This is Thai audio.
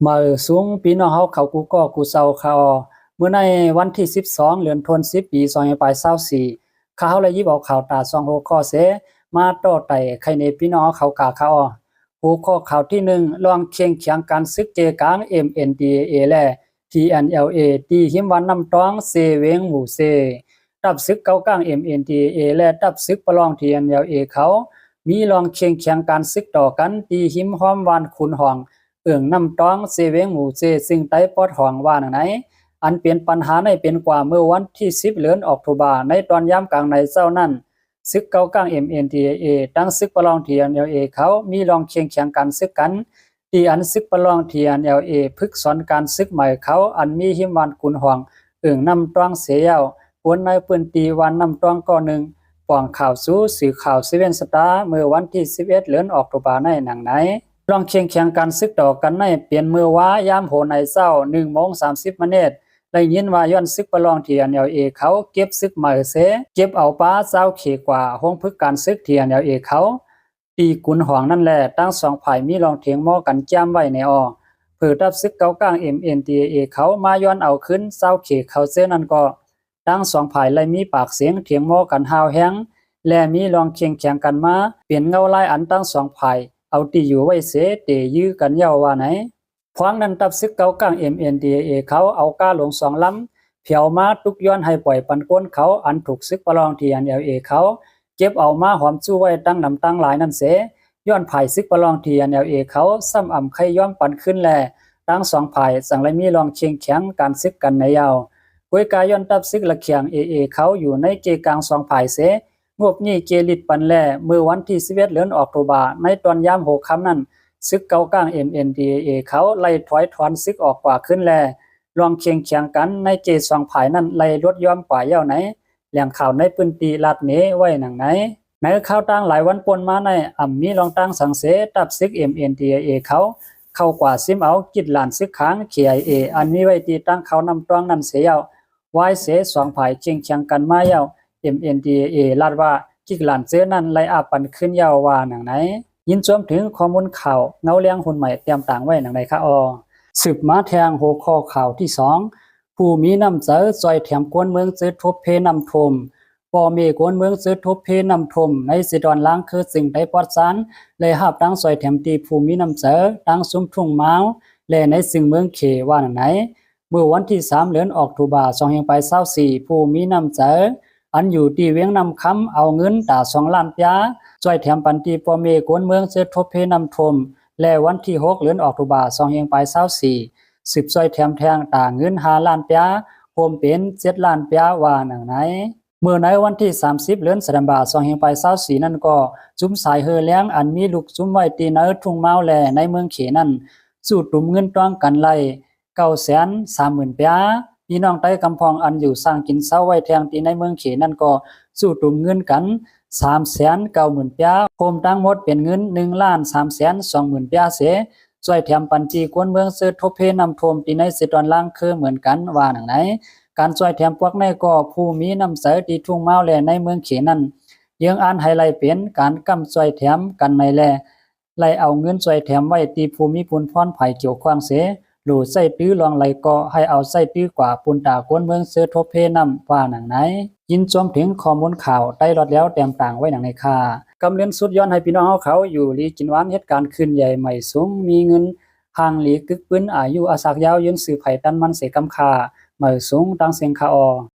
มาสูงพี่น้องเฮาเขากูก็กูเซาเขาเมื่อในวันที่12เดือนธันวาคมปี2524เขาเลยยิบเอาข่าวตาซองโฮข้อเสมาโต้ไต่ใครในพี่น้องเขากาเขาหัวข้อข่าวที่1ลองเคียงเคียงการศึกเจกลาง MNDAA และ TNLA ที่หิมวันนำต้องเซเวงหมู่เซตับศึกเก่ากลาง MNDAA และตับศึกประลอง TNLA เขามีลองเคียงเคียงการศึกต่อกันที่หิมห้อมวานขุนหองเอื่องนำต้องเซเวงหมู่เซซึ่งไต้ปอดหองว่าไหนอันเป็นปัญหาในเป็นกว่าเมื่อวันที่10เดือนออกตุลาในตอนยามกลางในเจ้านั้นศึกเก่ากลาง MNDAA ตั้งศึกประลอง TNLA เขามีลองเคียงเคียงการศึกกันที่อันศึกประลอง TNLA พึกสอนการศึกใหม่เขาอันมีหิมวันขุนหองเอื่องนำต้องเสียปวนในปืนตีวันนำต้องก่อหนึ่งป่องข่าวสู้สื่อข่าว7 สตาร์เมื่อวันที่11เดือนออกตุลาในหนังไหนลองเคียงเคียงการศึกต่อกันในเปลี่ยนมือว้ายามโหในเศร้า1:30 น.ได้ยินว่าย้อนศึกประลอง TNLA เขาเก็บศึกใหม่เสเก็บเอาป้าเจ้าเขกว่าห้องพึกการศึก TNLA เขาตีกุนหองนั่นแหละตั้งสองฝ่ายมีลองเถียงหม้อกันจ้ำไว้ในเพื่อรับศึกเก่ากลาง MNDAA เขามาย้อนเอาขึ้นเจ้าเขกเขาเสนั่นก็ตั้งสองฝ่ายเลยมีปากเสียงเถียงหม้อกันหาวแห้งและมีลองเคียงเคียงกันมาเปลี่ยนเงาลายอันตั้งสองฝ่ายเอาตีอยู่ไว้เสเตยื้อกันยาวว่าไหนพวางนั้นตับซึกเก่ากลาง MNDAA เขาเอาก้าหลง2 ลำเพียวมาตุกย้อนให้ปล่อยปันก้นเขาอันถูกซึกประลอง TNLA เขาเก็บเอามาหอมจู้ไว้ตั้งนำตั้งหลายนั่นเสย้อนภายซึกประลอง TNLA เขาซ้ำอ่ำไข่ย้อมปันขึ้นแลตั้ง2 ภายสังเลยมีลองเชียงแข็งการซึกกันในยาวกวยกายย้อนตับซึกละเคียง AA เขาอยู่ในเกกลาง2 ภายเสงบนี้เกลิดปันแลเมื่อวันที่11เดือนออกตุลาในตอนยาม6 ค่ำนั้นซึกเก่ากลาง MNDAA เขาไล่ถอยถอนซึกออกกว่าขึ้นแลลองเคียงเคียงกันในเจสองภายนั้นไล่ลดย้อมกว่าเย้าไหนแหล่งข่าวในปืนตีลาดเนไว้หนังไหนในข่าวตั้งหลายวันปนมาในมีลองตั้งสังเสตับซึก MNDAA เขาเข้ากว่าซิมเอากิดหลานซึกค้าง KIA อันนี้ไว้ตีตั้งเขานำตรองนั้นเสียเย้าไว้เสสองภายเคียงเคียงกันมาเย้า MNDAA ลาดว่ากิกหลานเจนั้นไล่อาปันขึ้นเย้าว่าหนังไหนยินชมถึงข้อมูลข่าวเงาเลี้ยงหุ่นใหม่เตรียมต่างไว้หนังไหนคะสืบมาแทงหัวข้อข่าวที่2ผู้มีน้ำใจซอยแถมกวนเมืองซื้อทบเพนำทมปอเมกวนเมืองซื้อทบเพนำทมในสิดอนล้างคือสิ่งใดปอดสารเลยหาบตั้งซอยแถมตีผู้มีน้ำใจตั้งซุ้มทุ่งเมาและในสิ่งเมืองเขว่าหนังไหนเมื่อวันที่3เดือนออกตุลา2524ผู้มีน้ำใจอันอยู่ที่เวียงนำคำเอาเงินตา2 ล้านปยาจอยแถมปันตีปอเมกวนเมืองเสทบเพนำทมและวันที่6เดือนออกตุลา2524สืบซอยแถมแทงตาเงิน5 ล้านปยาโฮมเป็น7 ล้านปยาว่าหนังไหนเมื่อในวันที่30เดือนสิงหาคม2524นั่นก็จุ้มสายเฮอเลี้ยงอันมีลูกจุ้มไว้ตีเนทุ่งเมาแลในเมืองเขนั่นสู่ตุ่มเงินต้องกันไล่930,000ปยาพี่น้องใต้กำพองอันอยู่สร้างกินเศร้าไว้แทงตีในเมืองเขนั่นก็สู่ตุ่มเงินกัน390,000ปยาโฮมทั้งหมดเป็นเงิน1,320,000ปยาเสช่วยแถมปันจีกวนเมืองซื้อทบเพนำทมตีในสิตอนล่างคือเหมือนกันว่าหนังไหนการช่วยแถมพวกในก็ผู้มีน้ำใสตีทุ่งเมาแลในเมืองเขนั่นยังอ่านให้ไล่เป็นการกำช่วยแถมกันในแลไล่เอาเงินช่วยแถมไว้ตีภูมิปุนพรไผ่เกี่ยวข้องเสหลู่ใส่ตื้อลองไหลก็ให้เอาใส่ตื้อกว่าปุนตากวนเมืองซื้อทบเพนำว่าหนังไหนยินชมถึงข้อมูลข่าวได้รอดแล้วแต้มต่างไว้หนังในค่ากำเรียนสุดย้อนให้พี่น้องเขาอยู่ลีกินหวานเหตุการณ์ขึ้นใหญ่ใหม่สูงมีเงินห่างหลีกึกปื้นอายุอาศักยาวยืนสืบไผ่ตันมันเสกำคาใหม่สูงตั้งเสียงคา